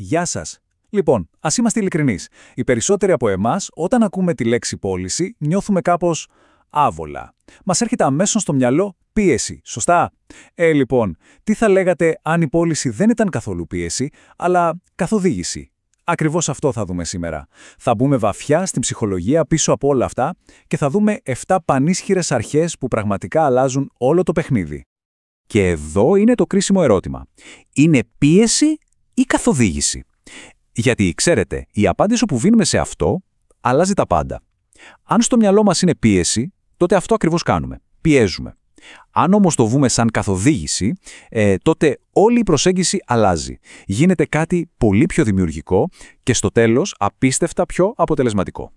Γεια σας. Λοιπόν, ας είμαστε ειλικρινείς. Οι περισσότεροι από εμάς, όταν ακούμε τη λέξη πώληση, νιώθουμε κάπως άβολα. Μας έρχεται αμέσως στο μυαλό πίεση, σωστά? Λοιπόν, τι θα λέγατε αν η πώληση δεν ήταν καθόλου πίεση, αλλά καθοδήγηση? Ακριβώς αυτό θα δούμε σήμερα. Θα μπούμε βαθιά στην ψυχολογία πίσω από όλα αυτά και θα δούμε 7 πανίσχυρες αρχές που πραγματικά αλλάζουν όλο το παιχνίδι. Και εδώ είναι το κρίσιμο ερώτημα. Είναι πίεση ή καθοδήγηση? Γιατί, ξέρετε, η απάντηση που δίνουμε σε αυτό αλλάζει τα πάντα. Αν στο μυαλό μας είναι πίεση, τότε αυτό ακριβώς κάνουμε. Πιέζουμε. Αν όμως το βούμε σαν καθοδήγηση, τότε όλη η προσέγγιση αλλάζει. Γίνεται κάτι πολύ πιο δημιουργικό και στο τέλος απίστευτα πιο αποτελεσματικό.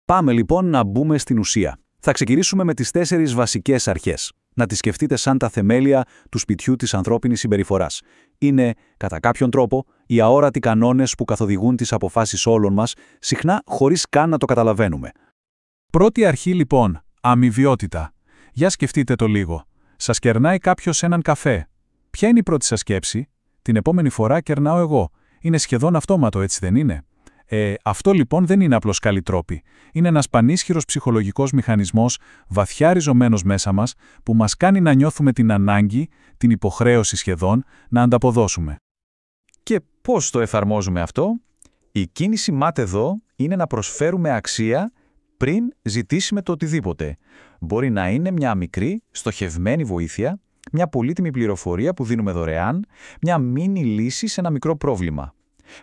Πάμε λοιπόν να μπούμε στην ουσία. Θα ξεκινήσουμε με τις 4 βασικές αρχές. Να τις σκεφτείτε σαν τα θεμέλια του σπιτιού της ανθρώπινης συμπεριφοράς. Είναι, κατά κάποιον τρόπο, οι αόρατοι κανόνες που καθοδηγούν τις αποφάσεις όλων μας, συχνά χωρίς καν να το καταλαβαίνουμε. Πρώτη αρχή λοιπόν, αμοιβιότητα. Για σκεφτείτε το λίγο. Σας κερνάει κάποιος έναν καφέ. Ποια είναι η πρώτη σας σκέψη? Την επόμενη φορά κερνάω εγώ. Είναι σχεδόν αυτόματο, έτσι δεν είναι? Αυτό λοιπόν δεν είναι απλώς καλή τρόπη. Είναι ένας πανίσχυρος ψυχολογικός μηχανισμός, βαθιά ριζωμένος μέσα μας, που μας κάνει να νιώθουμε την ανάγκη, την υποχρέωση σχεδόν, να ανταποδώσουμε. Και πώς το εφαρμόζουμε αυτό? Η κίνηση ΜΑΤ εδώ είναι να προσφέρουμε αξία πριν ζητήσουμε το οτιδήποτε. Μπορεί να είναι μια μικρή, στοχευμένη βοήθεια, μια πολύτιμη πληροφορία που δίνουμε δωρεάν, μια μίνι λύση σε ένα μικρό πρόβλημα.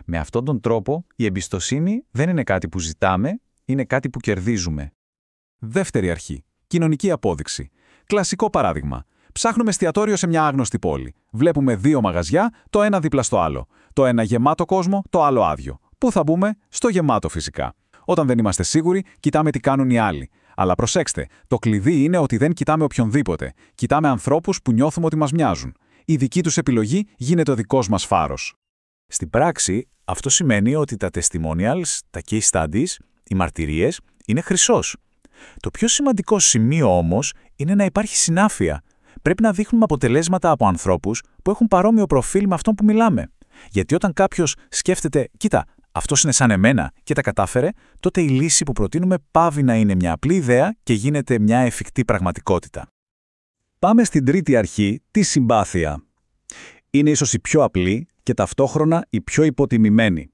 Με αυτόν τον τρόπο, η εμπιστοσύνη δεν είναι κάτι που ζητάμε, είναι κάτι που κερδίζουμε. Δεύτερη αρχή. Κοινωνική απόδειξη. Κλασικό παράδειγμα. Ψάχνουμε εστιατόριο σε μια άγνωστη πόλη. Βλέπουμε 2 μαγαζιά, το ένα δίπλα στο άλλο. Το ένα γεμάτο κόσμο, το άλλο άδειο. Πού θα μπούμε? Στο γεμάτο φυσικά. Όταν δεν είμαστε σίγουροι, κοιτάμε τι κάνουν οι άλλοι. Αλλά προσέξτε, το κλειδί είναι ότι δεν κοιτάμε οποιονδήποτε. Κοιτάμε ανθρώπους που νιώθουμε ότι μας μοιάζουν. Η δική τους επιλογή γίνεται ο δικός μας φάρος. Στην πράξη, αυτό σημαίνει ότι τα testimonials, τα case studies, οι μαρτυρίες είναι χρυσός. Το πιο σημαντικό σημείο όμως είναι να υπάρχει συνάφεια. Πρέπει να δείχνουμε αποτελέσματα από ανθρώπους που έχουν παρόμοιο προφίλ με αυτόν που μιλάμε. Γιατί όταν κάποιος σκέφτεται, κοίτα, αυτός είναι σαν εμένα και τα κατάφερε, τότε η λύση που προτείνουμε πάβει να είναι μια απλή ιδέα και γίνεται μια εφικτή πραγματικότητα. Πάμε στην τρίτη αρχή, τη συμπάθεια. Είναι ίσως η πιο απλή και ταυτόχρονα η πιο υποτιμημένη.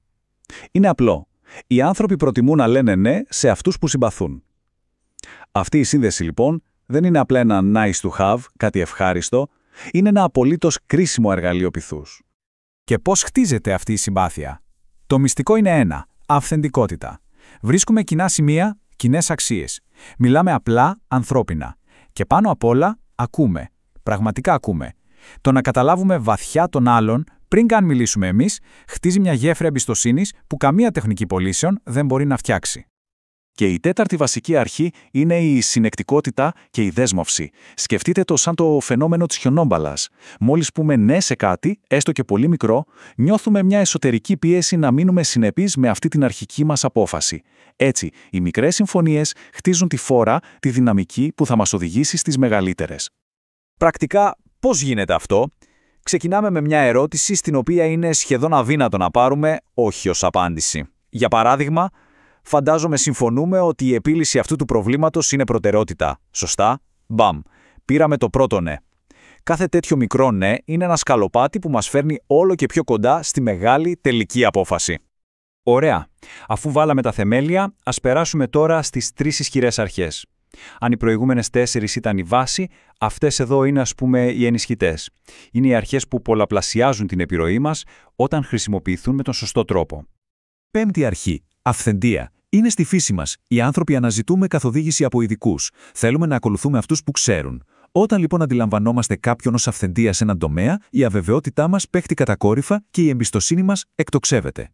Είναι απλό. Οι άνθρωποι προτιμούν να λένε ναι σε αυτούς που συμπαθούν. Αυτή η σύνδεση λοιπόν δεν είναι απλά ένα nice to have, κάτι ευχάριστο, είναι ένα απολύτως κρίσιμο εργαλείο πειθούς. Και πώς χτίζεται αυτή η συμπάθεια? Το μυστικό είναι ένα, αυθεντικότητα. Βρίσκουμε κοινά σημεία, κοινές αξίες. Μιλάμε απλά, ανθρώπινα. Και πάνω απ' όλα, ακούμε. Πραγματικά ακούμε. Το να καταλάβουμε βαθιά τον άλλον, πριν καν μιλήσουμε εμείς, χτίζει μια γέφυρα εμπιστοσύνης που καμία τεχνική πωλήσεων δεν μπορεί να φτιάξει. Και η τέταρτη βασική αρχή είναι η συνεκτικότητα και η δέσμευση. Σκεφτείτε το σαν το φαινόμενο της χιονόμπαλας. Μόλις πούμε ναι σε κάτι, έστω και πολύ μικρό, νιώθουμε μια εσωτερική πίεση να μείνουμε συνεπείς με αυτή την αρχική μας απόφαση. Έτσι, οι μικρές συμφωνίες χτίζουν τη φόρα, τη δυναμική που θα μας οδηγήσει στις μεγαλύτερες. Πρακτικά, πώς γίνεται αυτό? Ξεκινάμε με μια ερώτηση στην οποία είναι σχεδόν αδύνατο να πάρουμε όχι ως απάντηση. Για παράδειγμα, φαντάζομαι συμφωνούμε ότι η επίλυση αυτού του προβλήματος είναι προτεραιότητα. Σωστά? Μπαμ. Πήραμε το πρώτο ναι. Κάθε τέτοιο μικρό ναι είναι ένα σκαλοπάτι που μας φέρνει όλο και πιο κοντά στη μεγάλη τελική απόφαση. Ωραία. Αφού βάλαμε τα θεμέλια, ας περάσουμε τώρα στις 3 ισχυρές αρχές. Αν οι προηγούμενες 4 ήταν η βάση, αυτές εδώ είναι ας πούμε οι ενισχυτές. Είναι οι αρχές που πολλαπλασιάζουν την επιρροή μας όταν χρησιμοποιηθούν με τον σωστό τρόπο. Πέμπτη αρχή. Αυθεντία. Είναι στη φύση μας. Οι άνθρωποι αναζητούμε καθοδήγηση από ειδικούς. Θέλουμε να ακολουθούμε αυτούς που ξέρουν. Όταν λοιπόν αντιλαμβανόμαστε κάποιον ως αυθεντία σε έναν τομέα, η αβεβαιότητά μας πέφτει κατακόρυφα και η εμπιστοσύνη μας εκτοξεύεται.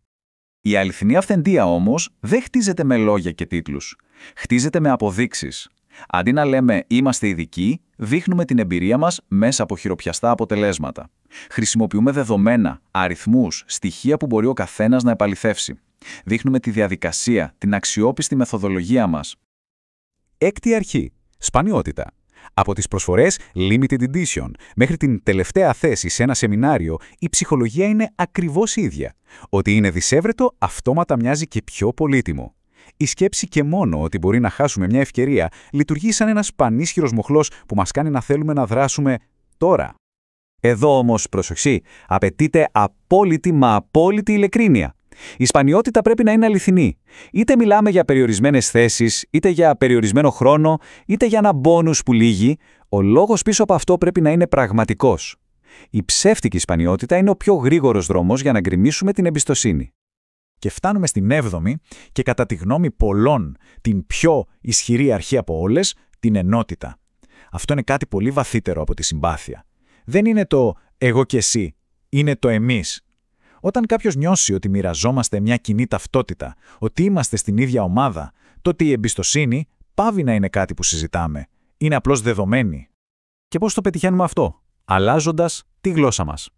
Η αληθινή αυθεντία όμως δεν χτίζεται με λόγια και τίτλους. Χτίζεται με αποδείξεις. Αντί να λέμε είμαστε ειδικοί, δείχνουμε την εμπειρία μας μέσα από χειροπιαστά αποτελέσματα. Χρησιμοποιούμε δεδομένα, αριθμούς, στοιχεία που μπορεί ο καθένας να επαληθεύσει. Δείχνουμε τη διαδικασία, την αξιόπιστη μεθοδολογία μας. Έκτη αρχή. Σπανιότητα. Από τις προσφορές Limited Edition μέχρι την τελευταία θέση σε ένα σεμινάριο, η ψυχολογία είναι ακριβώς ίδια. Ότι είναι δισεύρετο, αυτόματα μοιάζει και πιο πολύτιμο. Η σκέψη και μόνο ότι μπορεί να χάσουμε μια ευκαιρία λειτουργεί σαν ένας πανίσχυρος μοχλός που μας κάνει να θέλουμε να δράσουμε τώρα. Εδώ όμως, προσοχή, απαιτείται απόλυτη μα απόλυτη ειλικρίνεια. Η σπανιότητα πρέπει να είναι αληθινή. Είτε μιλάμε για περιορισμένες θέσεις, είτε για περιορισμένο χρόνο, είτε για ένα μπόνους που λύγει, ο λόγος πίσω από αυτό πρέπει να είναι πραγματικός. Η ψεύτικη σπανιότητα είναι ο πιο γρήγορος δρόμος για να γκρεμίσουμε την εμπιστοσύνη. Και φτάνουμε στην 7η και κατά τη γνώμη πολλών την πιο ισχυρή αρχή από όλες, την ενότητα. Αυτό είναι κάτι πολύ βαθύτερο από τη συμπάθεια. Δεν είναι το «εγώ και εσύ», είναι το «εμείς». Όταν κάποιος νιώσει ότι μοιραζόμαστε μια κοινή ταυτότητα, ότι είμαστε στην ίδια ομάδα, τότε η εμπιστοσύνη πάβει να είναι κάτι που συζητάμε. Είναι απλώς δεδομένη. Και πώς το πετυχαίνουμε αυτό? Αλλάζοντας τη γλώσσα μας.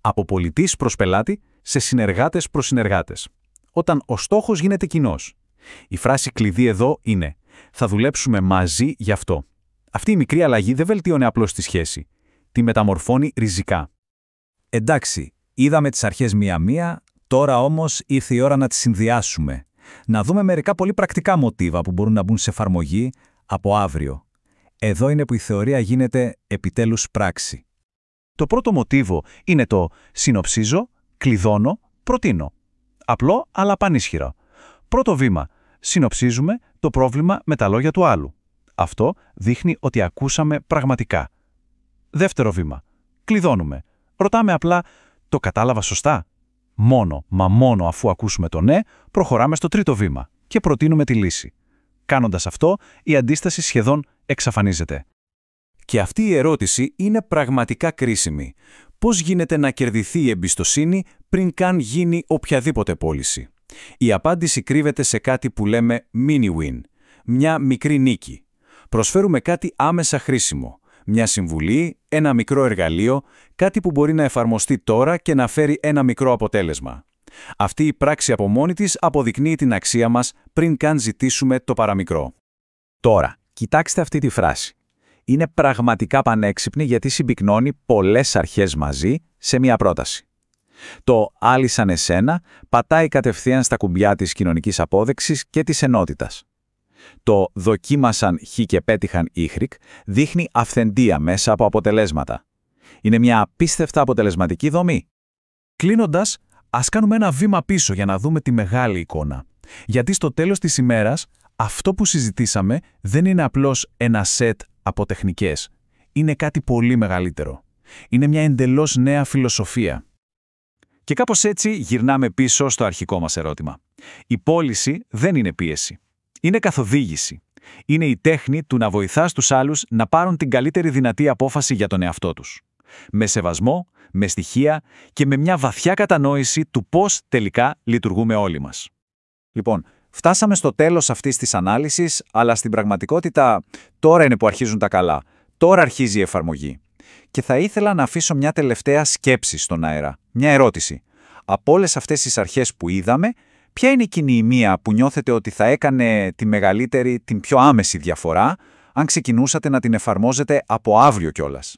Από πολιτής προς πελάτη σε συνεργάτες προς συνεργάτες. Όταν ο στόχος γίνεται κοινός. Η φράση κλειδί εδώ είναι «θα δουλέψουμε μαζί γι' αυτό». Αυτή η μικρή αλλαγή δεν βελτιώνει απλώς τη σχέση. Τη μεταμορφώνει ριζικά. Εντάξει, είδαμε τις αρχές μία-μία, τώρα όμως ήρθε η ώρα να τις συνδυάσουμε. Να δούμε μερικά πολύ πρακτικά μοτίβα που μπορούν να μπουν σε εφαρμογή από αύριο. Εδώ είναι που η θεωρία γίνεται επιτέλους πράξη. Το πρώτο μοτίβο είναι το συνοψίζω, κλειδώνω, προτείνω. Απλό αλλά πανίσχυρο. Πρώτο βήμα. Συνοψίζουμε το πρόβλημα με τα λόγια του άλλου. Αυτό δείχνει ότι ακούσαμε πραγματικά. Δεύτερο βήμα. Κλειδώνουμε. Ρωτάμε απλά, το κατάλαβα σωστά? Μόνο αφού ακούσουμε το ναι, προχωράμε στο τρίτο βήμα και προτείνουμε τη λύση. Κάνοντας αυτό, η αντίσταση σχεδόν εξαφανίζεται. Και αυτή η ερώτηση είναι πραγματικά κρίσιμη. Πώς γίνεται να κερδιθεί η εμπιστοσύνη πριν καν γίνει οποιαδήποτε πώληση? Η απάντηση κρύβεται σε κάτι που λέμε mini-win, μια μικρή νίκη. Προσφέρουμε κάτι άμεσα χρήσιμο. Μια συμβουλή, ένα μικρό εργαλείο, κάτι που μπορεί να εφαρμοστεί τώρα και να φέρει ένα μικρό αποτέλεσμα. Αυτή η πράξη από μόνη της αποδεικνύει την αξία μας πριν καν ζητήσουμε το παραμικρό. Τώρα, κοιτάξτε αυτή τη φράση. Είναι πραγματικά πανέξυπνη γιατί συμπυκνώνει πολλές αρχές μαζί σε μία πρόταση. Το «άλλοι σαν εσένα» πατάει κατευθείαν στα κουμπιά της κοινωνικής απόδειξης και της ενότητας. Το «δοκίμασαν χ και πέτυχαν y» δείχνει αυθεντία μέσα από αποτελέσματα. Είναι μια απίστευτα αποτελεσματική δομή. Κλείνοντας, ας κάνουμε ένα βήμα πίσω για να δούμε τη μεγάλη εικόνα. Γιατί στο τέλος της ημέρας, αυτό που συζητήσαμε δεν είναι απλώς ένα σετ από τεχνικές. Είναι κάτι πολύ μεγαλύτερο. Είναι μια εντελώς νέα φιλοσοφία. Και κάπως έτσι γυρνάμε πίσω στο αρχικό μας ερώτημα. Η πώληση δεν είναι πίεση. Είναι καθοδήγηση. Είναι η τέχνη του να βοηθάς τους άλλους να πάρουν την καλύτερη δυνατή απόφαση για τον εαυτό τους. Με σεβασμό, με στοιχεία και με μια βαθιά κατανόηση του πώς τελικά λειτουργούμε όλοι μας. Λοιπόν, φτάσαμε στο τέλος αυτής της ανάλυσης, αλλά στην πραγματικότητα τώρα είναι που αρχίζουν τα καλά. Τώρα αρχίζει η εφαρμογή. Και θα ήθελα να αφήσω μια τελευταία σκέψη στον αέρα. Μια ερώτηση. Από όλες αυτές τις αρχές που είδαμε, ποια είναι εκείνη η μία που νιώθετε ότι θα έκανε τη μεγαλύτερη, την πιο άμεση διαφορά, αν ξεκινούσατε να την εφαρμόζετε από αύριο κιόλας?